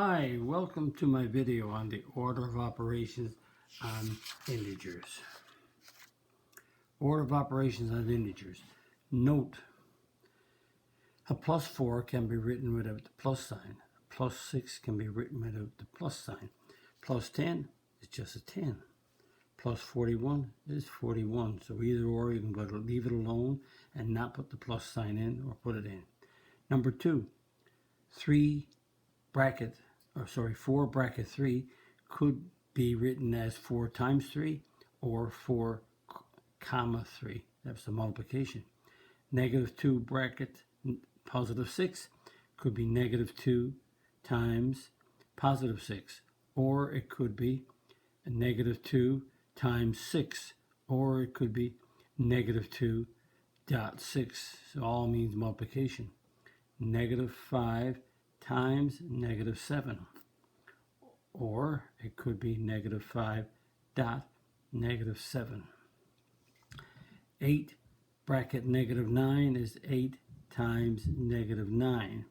Hi, welcome to my video on the order of operations on integers. Order of operations on integers. Note, a plus 4 can be written without the plus sign. A plus 6 can be written without the plus sign. Plus 10 is just a 10. Plus 41 is 41. So either or, you can go to leave it alone and not put the plus sign in or put it in. Number 2, 4 bracket 3 could be written as 4 times 3 or 4 comma 3. That's the multiplication. Negative 2 bracket positive 6 could be negative 2 times positive 6, or it could be a negative 2 times 6, or it could be negative 2 dot 6. So all means multiplication. Negative 5 times negative 7, or it could be negative 5 dot negative 7. 8 bracket negative 9 is 8 times negative 9,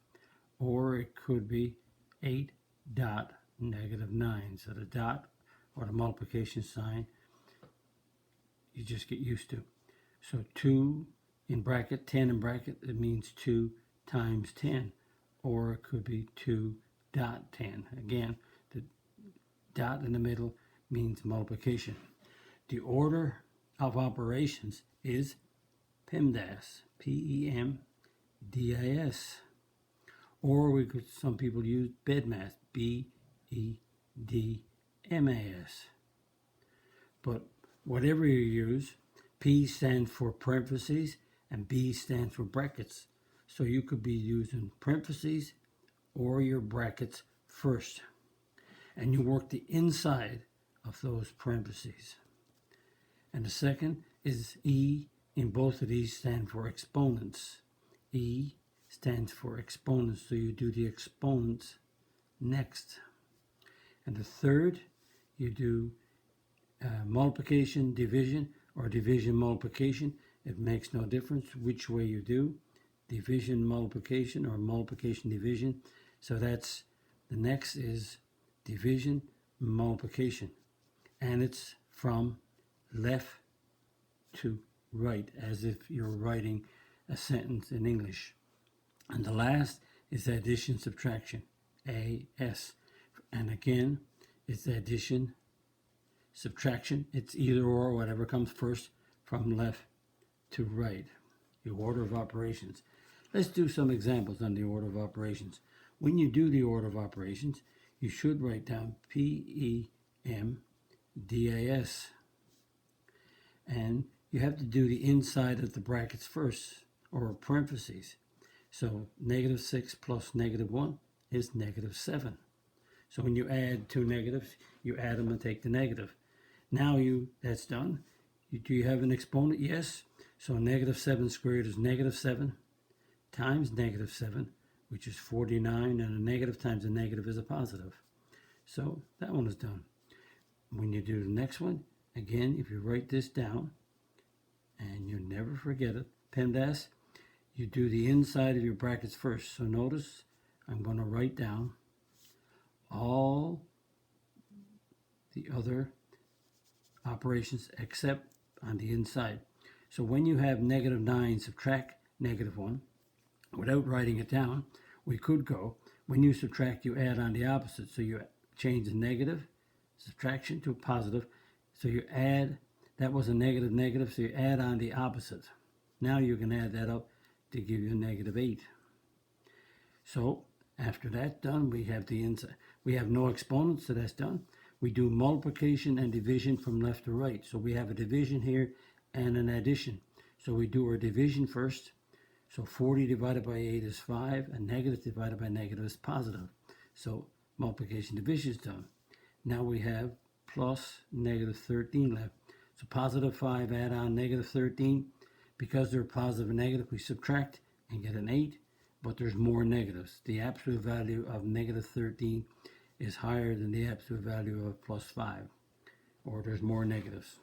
or it could be 8 dot negative 9. So the dot or the multiplication sign you just get used to. So 2 in bracket, 10 in bracket, it means 2 times 10, or it could be 2 dot 10. Again, the dot in the middle means multiplication. The order of operations is Pemdas, P-E-M-D-A-S. Or some people use bedmass, B-E-D-M-A-S. But whatever you use, P stands for parentheses and B stands for brackets. So you could be using parentheses or your brackets first. And you work the inside of those parentheses. And the second is E. In both of these stand for exponents. E stands for exponents, so you do the exponents next. And the third, you do multiplication, division, or division, multiplication. It makes no difference which way you do. Division, multiplication, or multiplication, division. So that's, the next is division, multiplication. And it's from left to right, as if you're writing a sentence in English. And the last is addition, subtraction, A-S. And again, it's addition, subtraction. It's either or, whatever comes first, from left to right. The order of operations. Let's do some examples on the order of operations. When you do the order of operations, you should write down P-E-M-D-A-S. And you have to do the inside of the brackets first, or parentheses. So negative 6 plus negative 1 is negative 7. So when you add two negatives, you add them and take the negative. Now that's done. Do you have an exponent? Yes. So negative 7 squared is negative 7 times negative 7, which is 49, and a negative times a negative is a positive. So that one is done. When you do the next one, again, if you write this down, and you never forget it, Pemdas, you do the inside of your brackets first. So notice, I'm going to write down all the other operations except on the inside. So when you have negative 9, subtract negative 1, without writing it down, we could go, when you subtract, you add on the opposite. So you change the negative, subtraction, to a positive. So you add, that was a negative negative, so you add on the opposite. Now you can add that up to give you a negative 8. So after that's done, we have the inside. We have no exponents, so that's done. We do multiplication and division from left to right. So we have a division here and an addition. So we do our division first. So 40 divided by 8 is 5, and negative divided by negative is positive. So multiplication, division is done. Now we have plus negative 13 left. So positive 5 add on negative 13. Because they're positive and negative, we subtract and get an 8, but there's more negatives. The absolute value of negative 13 is higher than the absolute value of plus 5, or there's more negatives.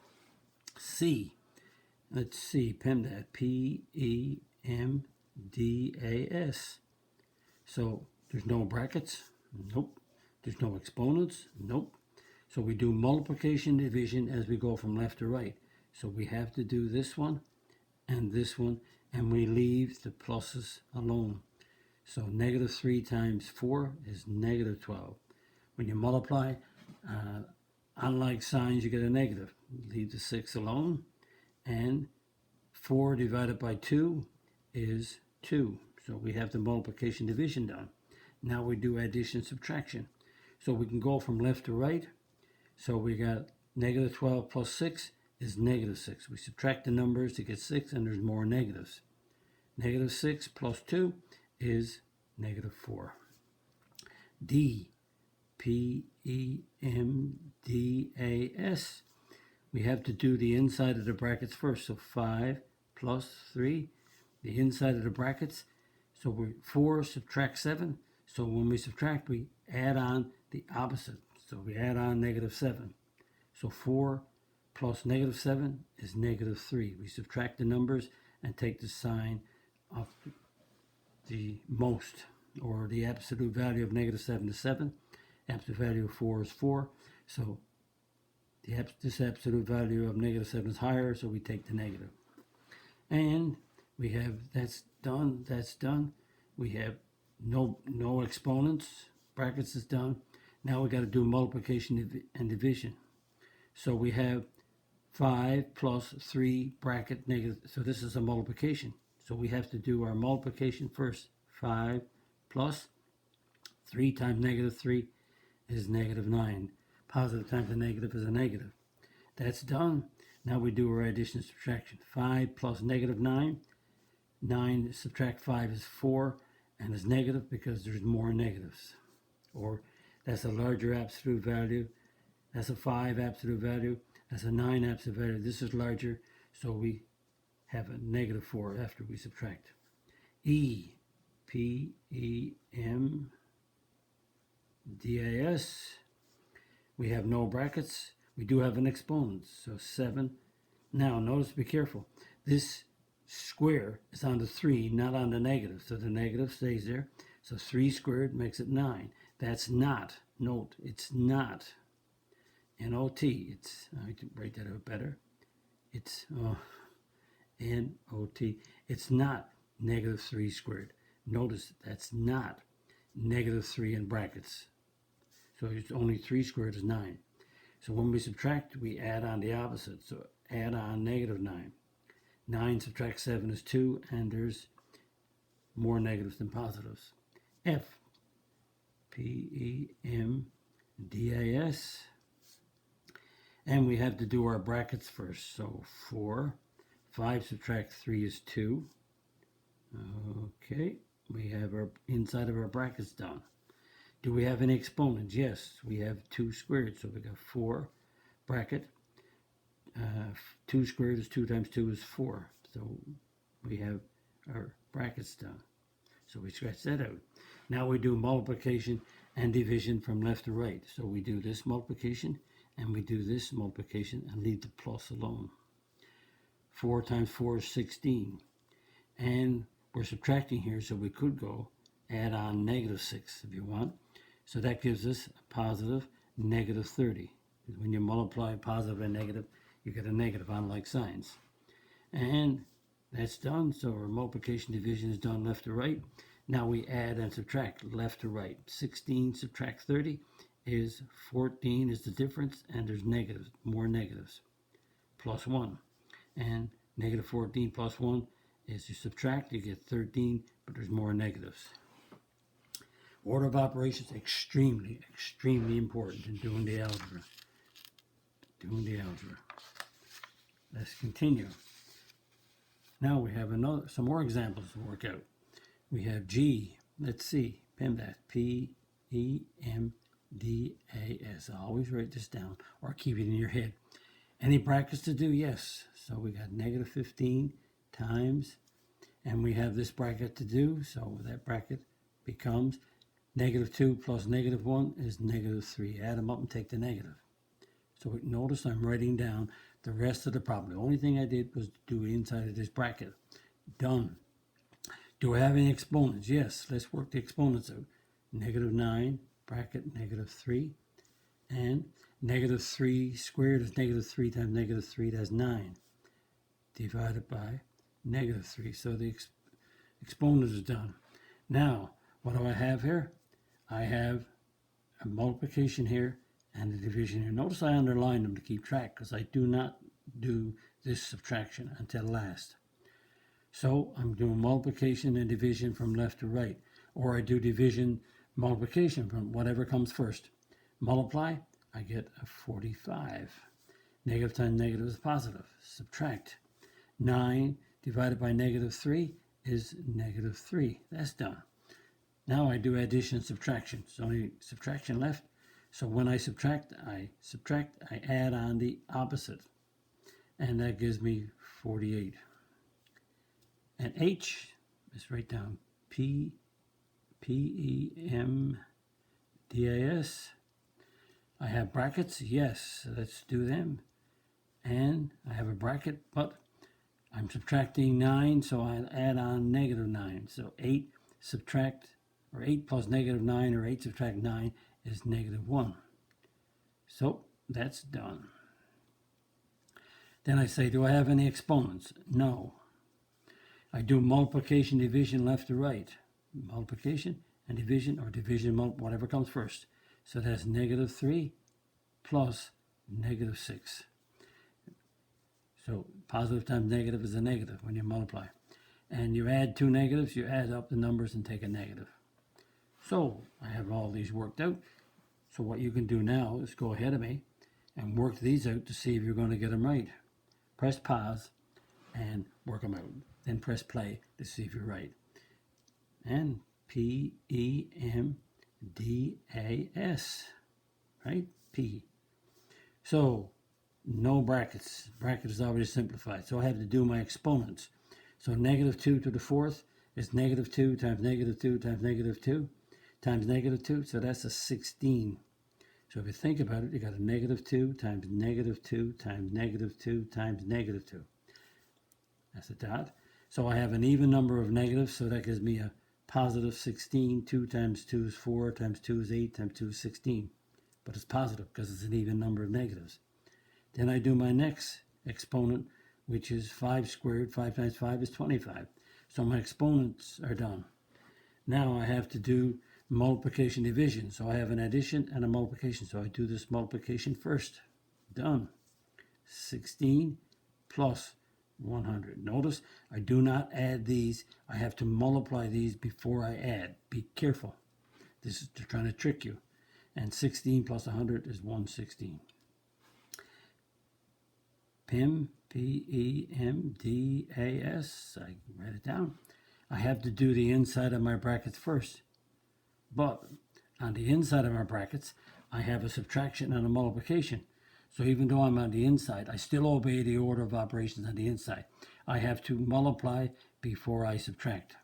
C, let's see, Pemdas, P-E-M-D-A-S. So there's no brackets? Nope. There's no exponents? Nope. So we do multiplication, division as we go from left to right. So we have to do this one, and we leave the pluses alone. So negative 3 times 4 is negative 12. When you multiply, unlike signs, you get a negative. Leave the 6 alone, and 4 divided by 2 is 2. So we have the multiplication division done. Now we do addition subtraction. So we can go from left to right. So we got negative 12 plus 6 is negative 6. We subtract the numbers to get 6, and there's more negatives. Negative 6 plus 2 is negative 4. D, P-E-M-D-A-S. We have to do the inside of the brackets first. So 5 plus 3, the inside of the brackets. So we're 4 subtract 7. So when we subtract, we add on the opposite. So we add on negative 7. So 4 plus negative 7 is negative 3. We subtract the numbers and take the sign of the most, or the absolute value of negative 7 is 7. Absolute value of 4 is 4. So this absolute value of negative 7 is higher, so we take the negative. And we have, that's done. We have no exponents. Brackets is done. Now we got to do multiplication and division. So we have 5 plus 3 bracket negative. So this is a multiplication. So we have to do our multiplication first. 5 plus 3 times negative 3 is negative 9. Positive times a negative is a negative. That's done. Now we do our addition and subtraction. 5 plus negative 9. 9 subtract 5 is 4, and it's negative because there's more negatives. Or that's a larger absolute value. That's a 5 absolute value. That's a 9 absolute value. This is larger, so we have a negative 4 after we subtract. E, P-E-M-D-A-S. We have no brackets. We do have an exponent, so 7. Now, notice, be careful. This square is on the 3, not on the negative, so the negative stays there. So 3 squared makes it 9. That's not, note, it's not N-O-T. It's, I can write that out better. It's N-O-T. It's not negative 3 squared. Notice that's not negative 3 in brackets. So it's only 3 squared is 9. So when we subtract, we add on the opposite. So add on negative 9. 9 subtract 7 is 2, and there's more negatives than positives. F, P-E-M-D-A-S. And we have to do our brackets first. So 4, 5 subtract 3 is 2. Okay, we have our inside of our brackets done. Do we have any exponents? Yes, we have 2 squared. So we got 4 bracket. 2 squared is 2 times 2 is 4. So we have our brackets done. So we scratch that out. Now we do multiplication and division from left to right. So we do this multiplication and we do this multiplication and leave the plus alone. 4 times 4 is 16. And we're subtracting here, so we could go add on negative 6 if you want. So that gives us a positive negative 30. When you multiply positive and negative, you get a negative, unlike signs. And that's done. So our multiplication division is done left to right. Now we add and subtract left to right. 16 subtract 30 is 14 is the difference, and there's negatives, more negatives. Plus 1. And negative 14 plus 1 is you subtract, you get 13, but there's more negatives. Order of operations extremely, extremely important in doing the algebra. Let's continue. Now we have some more examples to work out. We have G. Let's see. Pemdas. P-E-M-D-A-S. Always write this down or keep it in your head. Any brackets to do? Yes. So we got negative 15 times, and we have this bracket to do. So that bracket becomes negative 2 plus negative 1 is negative 3. Add them up and take the negative. So notice I'm writing down the rest of the problem. The only thing I did was do inside of this bracket. Done. Do I have any exponents? Yes. Let's work the exponents out. Negative 9 bracket negative 3. And negative 3 squared is negative 3 times negative 3, that's 9, divided by negative 3. So the exponent is done. Now, what do I have here? I have a multiplication here and a division here. Notice I underlined them to keep track because I do not do this subtraction until last. So I'm doing multiplication and division from left to right, or I do division multiplication from whatever comes first. Multiply, I get a 45. Negative times negative is positive. Subtract. 9 divided by negative 3 is negative 3. That's done. Now I do addition and subtraction. There's only subtraction left. So when I subtract, I add on the opposite. And that gives me 48. And H is write down P-E-M-D-A-S. I have brackets, yes, let's do them. And I have a bracket, but I'm subtracting 9, so I add on negative 9. So 8 plus negative 9, or 8 subtract 9 is negative 1. So that's done. Then I say, do I have any exponents? No. I do multiplication, division, left to right. Multiplication and division, or division, whatever comes first. So that's negative 3 plus negative 6. So positive times negative is a negative when you multiply. And you add two negatives, you add up the numbers and take a negative. So I have all these worked out. So what you can do now is go ahead of me and work these out to see if you're going to get them right. Press pause and work them out. Then press play to see if you're right. And P-E-M-D-A-S, right? P. So no brackets. Bracket is already simplified. So I have to do my exponents. So negative 2 to the fourth is negative 2 times negative 2 times negative 2 times negative 2. So that's a 16. So if you think about it, you got a negative 2 times negative 2 times negative 2 times negative 2. That's a dot. So I have an even number of negatives, so that gives me a positive 16. 2 times 2 is 4, times 2 is 8, times 2 is 16. But it's positive because it's an even number of negatives. Then I do my next exponent, which is 5 squared. 5 times 5 is 25. So my exponents are done. Now I have to do multiplication division. So I have an addition and a multiplication. So I do this multiplication first. Done. 16 plus 100. Notice I do not add these. I have to multiply these before I add. Be careful. This is they're trying to trick you. And 16 plus 100 is 116. PEM, P-E-M-D-A-S. I write it down. I have to do the inside of my brackets first. But on the inside of my brackets, I have a subtraction and a multiplication. So even though I'm on the inside, I still obey the order of operations on the inside. I have to multiply before I subtract.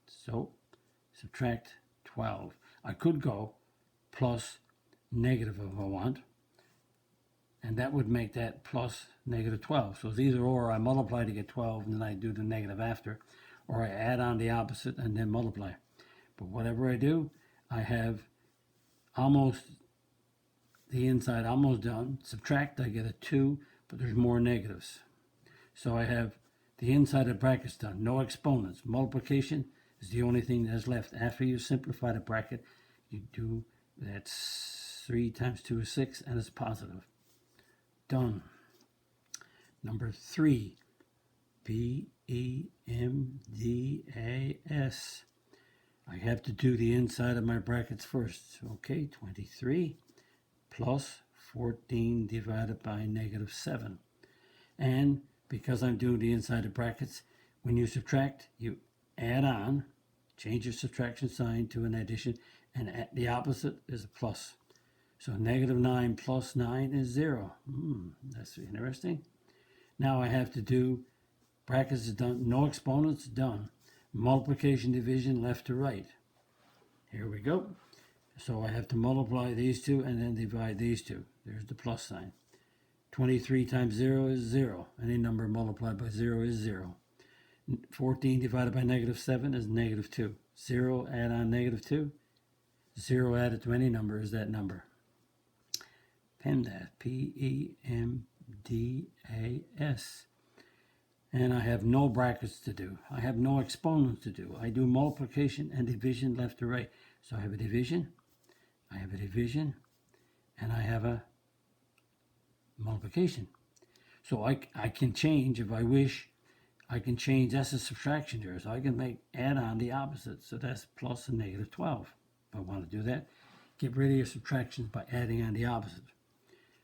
So subtract 12. I could go plus negative if I want. And that would make that plus negative 12. So it's either or. I multiply to get 12 and then I do the negative after. Or I add on the opposite and then multiply. But whatever I do, I have almost the inside almost done. Subtract, I get a 2, but there's more negatives. So I have the inside of brackets done. No exponents. Multiplication is the only thing that's left. After you simplify the bracket, you do, that's 3 times 2 is 6, and it's positive. Done. Number 3, P-E-M-D-A-S. I have to do the inside of my brackets first. Okay, 23 plus 14 divided by negative 7. And because I'm doing the inside of brackets, when you subtract, you add on, change your subtraction sign to an addition, and the opposite is a plus. So negative 9 plus 9 is 0. That's interesting. Now I have to do, brackets is done, no exponents, done. Multiplication, division, left to right. Here we go. So I have to multiply these two and then divide these two. There's the plus sign. 23 times 0 is 0. Any number multiplied by 0 is 0. 14 divided by negative 7 is negative 2. 0, add on negative 2. 0 added to any number is that number. Pemdas, P-E-M-D-A-S. And I have no brackets to do. I have no exponents to do. I do multiplication and division left to right. So I have a division, and I have a multiplication. So I can change, if I wish, I can change, that's a subtraction here. So I can add on the opposite. So that's plus a negative 12. If I want to do that, get rid of your subtractions by adding on the opposite.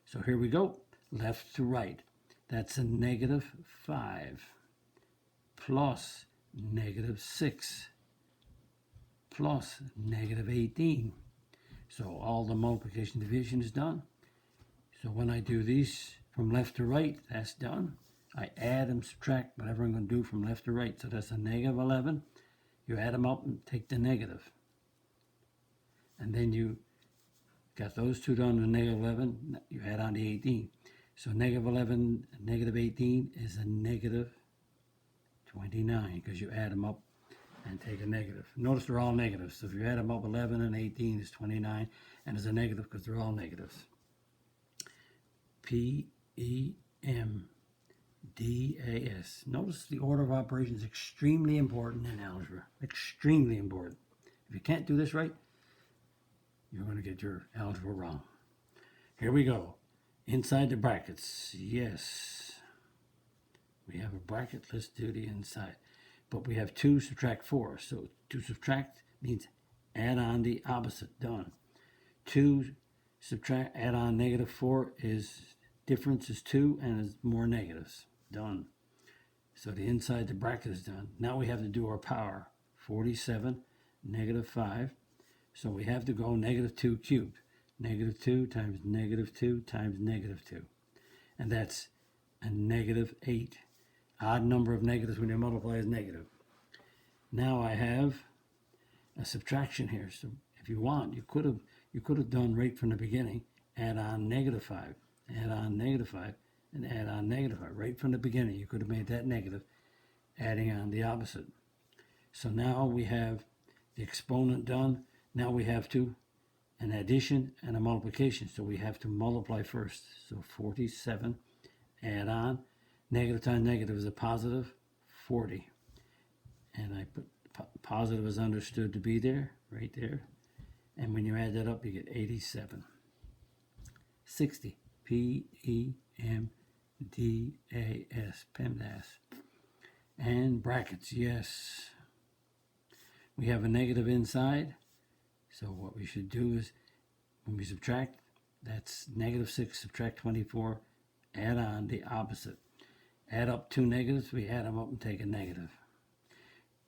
So here we go, left to right. That's a negative 5 plus negative 6 plus negative 18. So all the multiplication division is done. So when I do these from left to right, that's done. I add and subtract whatever I'm going to do from left to right. So that's a negative 11. You add them up and take the negative. And then you got those two done to negative 11. You add on the 18. So negative 11, negative 18 is a negative 29 because you add them up and take a negative. Notice they're all negatives. So if you add them up, 11 and 18 is 29, and it's a negative because they're all negatives. P-E-M-D-A-S. Notice the order of operations is extremely important in algebra. Extremely important. If you can't do this right, you're going to get your algebra wrong. Here we go. Inside the brackets, yes. We have a bracket, let's do the inside. But we have 2 subtract 4. So to subtract means add on the opposite, done. 2 subtract, add on negative 4 is, difference is 2 and is more negatives, done. So the inside the bracket is done. Now we have to do our power, 47, negative 5. So we have to go negative 2 cubed. Negative 2 times negative 2 times negative 2. And that's a negative 8. Odd number of negatives when you multiply is negative. Now I have a subtraction here. So if you want, you could have done right from the beginning, add on negative 5, add on negative 5, and add on negative 5. Right from the beginning, you could have made that negative, adding on the opposite. So now we have the exponent done. Now we have an addition and a multiplication. So we have to multiply first. So 47, add on. Negative times negative is a positive, 40. And I put positive is understood to be there, right there. And when you add that up, you get 87. 60, P-E-M-D-A-S, Pemdas. And brackets, yes. We have a negative inside. So what we should do is, when we subtract, that's negative 6, subtract 24, add on the opposite. Add up 2 negatives, we add them up and take a negative.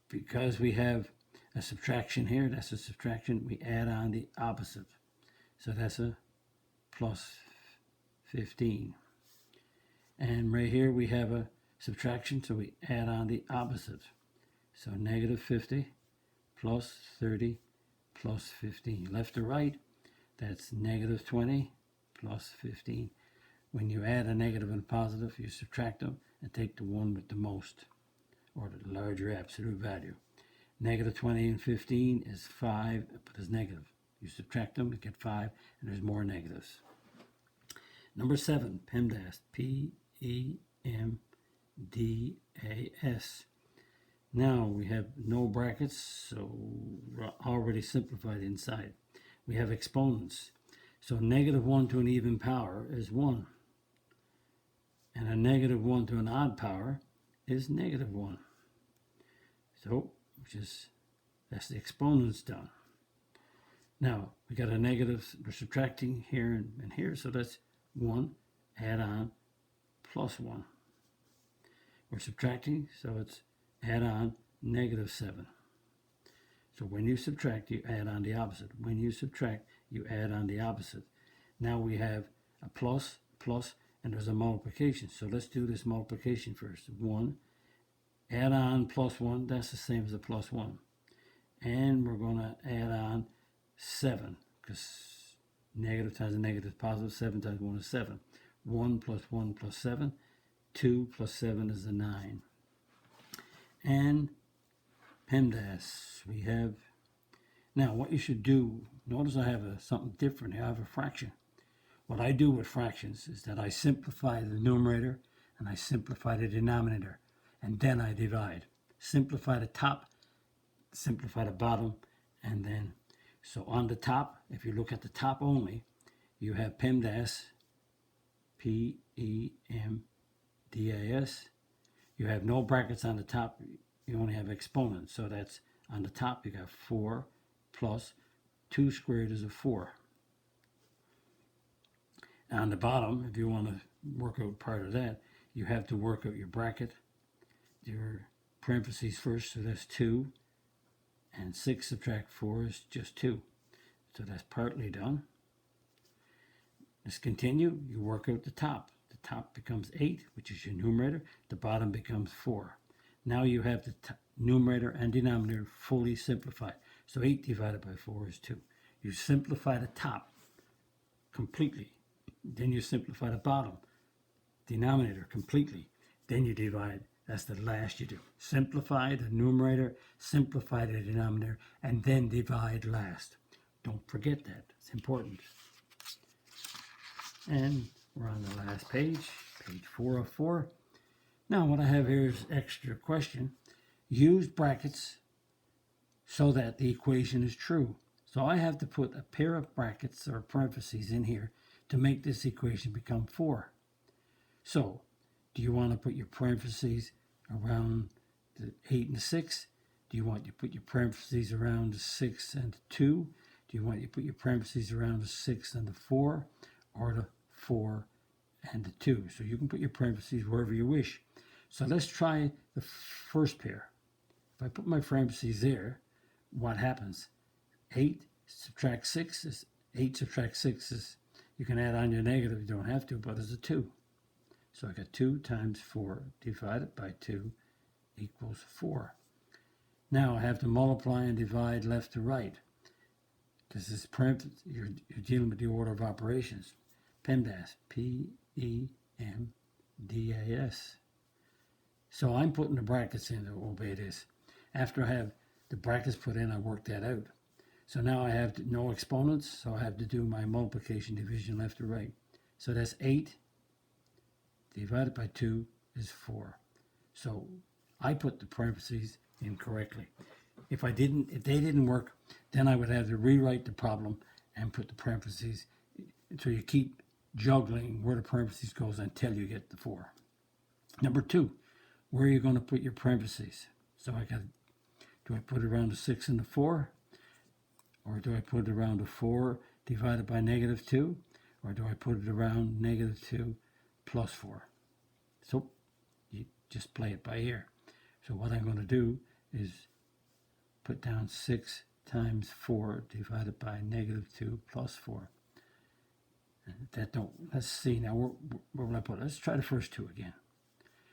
Because we have a subtraction here, that's a subtraction, we add on the opposite. So that's a plus 15. And right here we have a subtraction, so we add on the opposite. So negative 50 plus 30 plus 15. Left to right, that's negative 20 plus 15. When you add a negative and a positive, you subtract them and take the one with the most, or the larger absolute value. Negative 20 and 15 is 5, but it's negative. You subtract them, you get 5, and there's more negatives. Number 7, Pemdas, P-E-M-D-A-S. Now we have no brackets, so we're already simplified inside. We have exponents. So negative 1 to an even power is 1. And a negative 1 to an odd power is negative 1. So, that's the exponents done. Now, we got a negative, we're subtracting here and here, so that's 1, add on, plus 1. We're subtracting, so it's add on, negative 7. So when you subtract, you add on the opposite. When you subtract, you add on the opposite. Now we have a plus, and there's a multiplication. So let's do this multiplication first. 1, add on plus 1, that's the same as a plus 1. And we're going to add on 7, because negative times a negative is positive, 7 times 1 is 7. 1 plus 1 plus 7, 2 plus 7 is a 9. And Pemdas, we have Now, what you should do, notice I have something different here. I have a fraction. What I do with fractions is that I simplify the numerator and I simplify the denominator, and then I divide. Simplify the top, simplify the bottom, and then, so on the top, if you look at the top only, you have Pemdas, P-E-M-D-A-S. You have no brackets on the top, you only have exponents. So that's on the top, you got 4 plus 2 squared is a 4. On the bottom, if you want to work out part of that, you have to work out your bracket, your parentheses first, so that's 2, and 6 subtract 4 is just 2. So that's partly done. Let's continue. You work out the top. The top becomes 8, which is your numerator. The bottom becomes 4. Now you have the numerator and denominator fully simplified. So 8 divided by 4 is 2. You simplify the top completely. Then you simplify the bottom, denominator completely. Then you divide. That's the last you do. Simplify the numerator, simplify the denominator, and then divide last. Don't forget that. It's important. And we're on the last page, page 4 of 4. Now what I have here is extra question. Use brackets so that the equation is true. So I have to put a pair of brackets or parentheses in here to make this equation become 4. So, do you want to put your parentheses around the 8 and the 6? Do you want to put your parentheses around the 6 and the 2? Do you want to put your parentheses around the 6 and the 4? Or the 4 and the 2? So you can put your parentheses wherever you wish. So let's try the first pair. If I put my parentheses there, what happens? 8 subtract 6 is 8 subtract 6 is, you can add on your negative, you don't have to, but it's a 2. So I got 2 times 4 divided by 2 equals 4. Now I have to multiply and divide left to right. This is you're dealing with the order of operations. Pemdas, P-E-M-D-A-S. So I'm putting the brackets in to obey this. After I have the brackets put in, I work that out. So now I have no exponents, so I have to do my multiplication, division left to right. So that's 8 divided by 2 is 4. So I put the parentheses in correctly. If they didn't work, then I would have to rewrite the problem and put the parentheses. So you keep juggling where the parentheses goes until you get the 4. Number 2, where are you going to put your parentheses? So do I put it around the 6 and the 4? Or do I put it around the 4 divided by negative 2? Or do I put it around negative 2 plus 4? So you just play it by ear. So what I'm going to do is put down 6 times 4 divided by negative 2 plus 4. Let's see now, where will I put it? Let's try the first 2 again.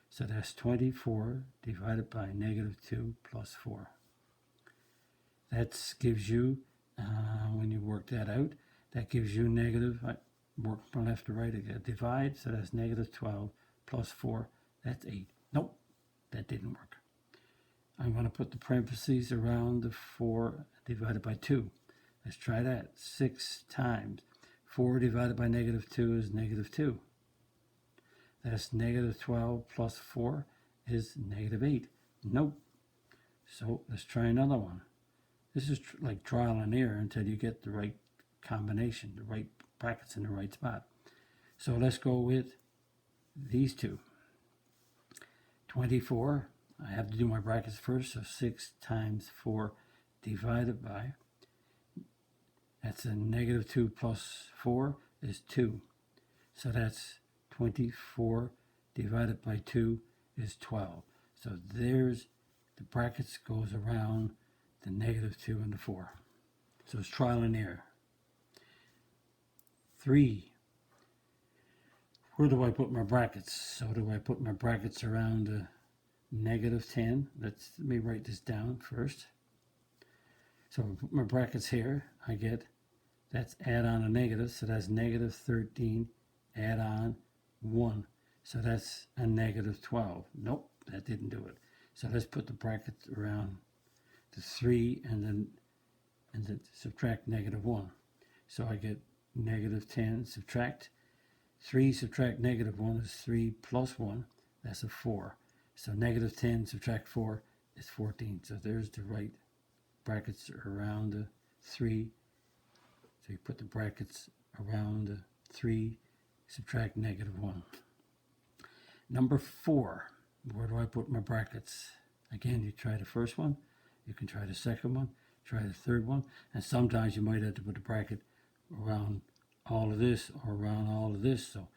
So that's 24 divided by negative 2 plus 4. That gives you, when you work that out, that gives you negative, I work from left to right again, divide, so that's negative 12 plus 4, that's 8. Nope, that didn't work. I'm going to put the parentheses around the 4 divided by 2. Let's try that. 6 times 4 divided by negative 2 is negative 2. That's negative 12 plus 4 is negative 8. Nope. So let's try another one. This is like trial and error until you get the right combination, the right brackets in the right spot. So let's go with these two. 24, I have to do my brackets first, so 6 times 4 divided by, that's a negative 2 plus 4 is 2. So that's 24 divided by 2 is 12. So there's, the brackets goes around the negative 2 and the 4. So it's trial and error. 3. Where do I put my brackets? So do I put my brackets around the negative 10? Let me write this down first. So I put my brackets here. I get, that's add on a negative, so that's negative 13, add on 1. So that's a negative 12. Nope, that didn't do it. So let's put the brackets around the 3 and then and then subtract negative 1. So I get negative 10, subtract 3, subtract negative 1 is 3 plus 1, that's a 4. So negative 10 subtract 4 is 14. So there's the right brackets around the 3. So you put the brackets around the 3, subtract negative 1. Number 4, where do I put my brackets? Again, you try the first one, you can try the second one, try the third one, and sometimes you might have to put the bracket around all of this or around all of this, so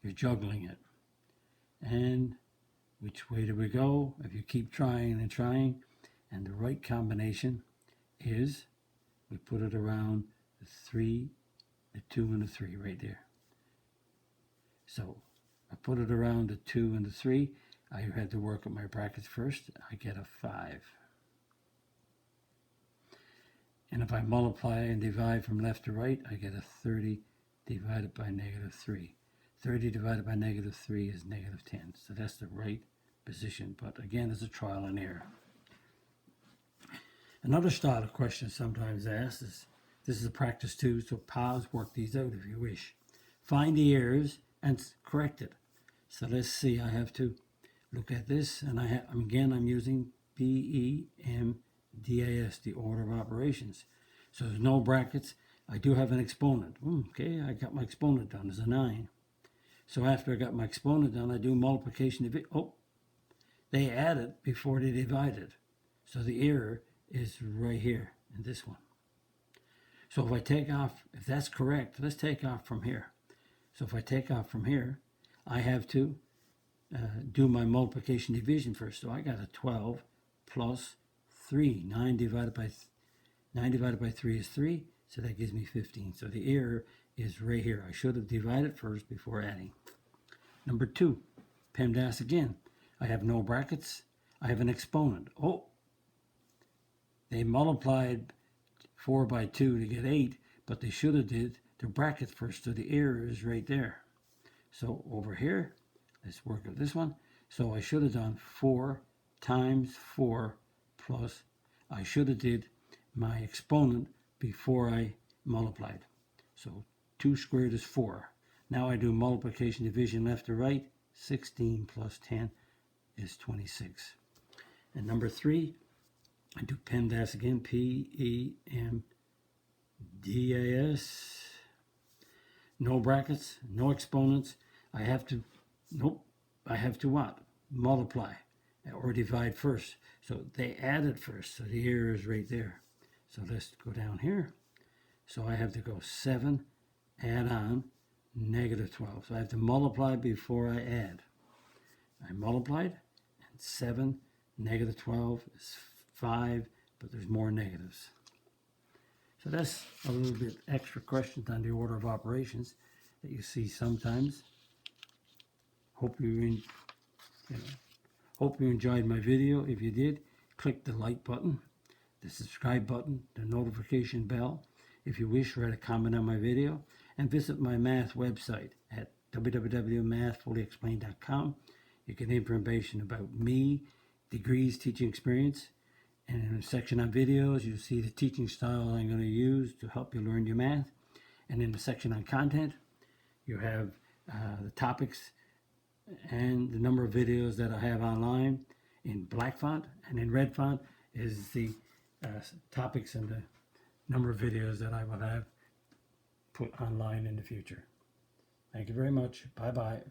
you're juggling it. And which way do we go? If you keep trying and trying, and the right combination is we put it around the 3, the 2, and the 3 right there. So I put it around the 2 and the 3. I had to work with my brackets first. I get a 5. And if I multiply and divide from left to right, I get a 30 divided by negative 3. 30 divided by negative 3 is negative 10. So that's the right position. But again, it's a trial and error. Another style of question sometimes asked is, this is a practice too, so pause, work these out if you wish. Find the errors and correct it. So let's see, I have to look at this, and I'm using PEMDAS, the order of operations. So there's no brackets. I do have an exponent. Okay, I got my exponent done as a 9. So after I got my exponent done, I do multiplication. They added before they divided. So the error is right here in this one. So if I take off, if that's correct, let's take off from here. So if I take off from here, I have to do my multiplication division first. So I got a 12 plus 3. 9 divided by 3 is 3, so that gives me 15. So the error is right here. I should have divided first before adding. Number 2, PEMDAS again. I have no brackets. I have an exponent. They multiplied 4 by 2 to get 8, but they should have did the brackets first, so the error is right there. So over here, let's work with this one. So I should have done 4 times 4 plus, I should have did my exponent before I multiplied. So 2 squared is 4. Now I do multiplication division left to right. 16 plus 10 is 26. And number 3, I do PEMDAS again, PEMDAS. No brackets, no exponents. I have to what? Multiply or divide first. So they added first, so the error is right there. So let's go down here. So I have to go 7, add on, negative 12. So I have to multiply before I add. I multiplied, and 7, negative 12 is 5, but there's more negatives. So that's a little bit extra questions on the order of operations that you see sometimes. Hope you enjoyed my video. If you did, click the like button, the subscribe button, the notification bell. If you wish, write a comment on my video, and visit my math website at www.mathfullyexplained.com. You get information about me, degrees, teaching experience, and in a section on videos, you'll see the teaching style I'm going to use to help you learn your math. And in the section on content, you have the topics and the number of videos that I have online in black font, and in red font is the topics and the number of videos that I will have put online in the future. Thank you very much. Bye-bye.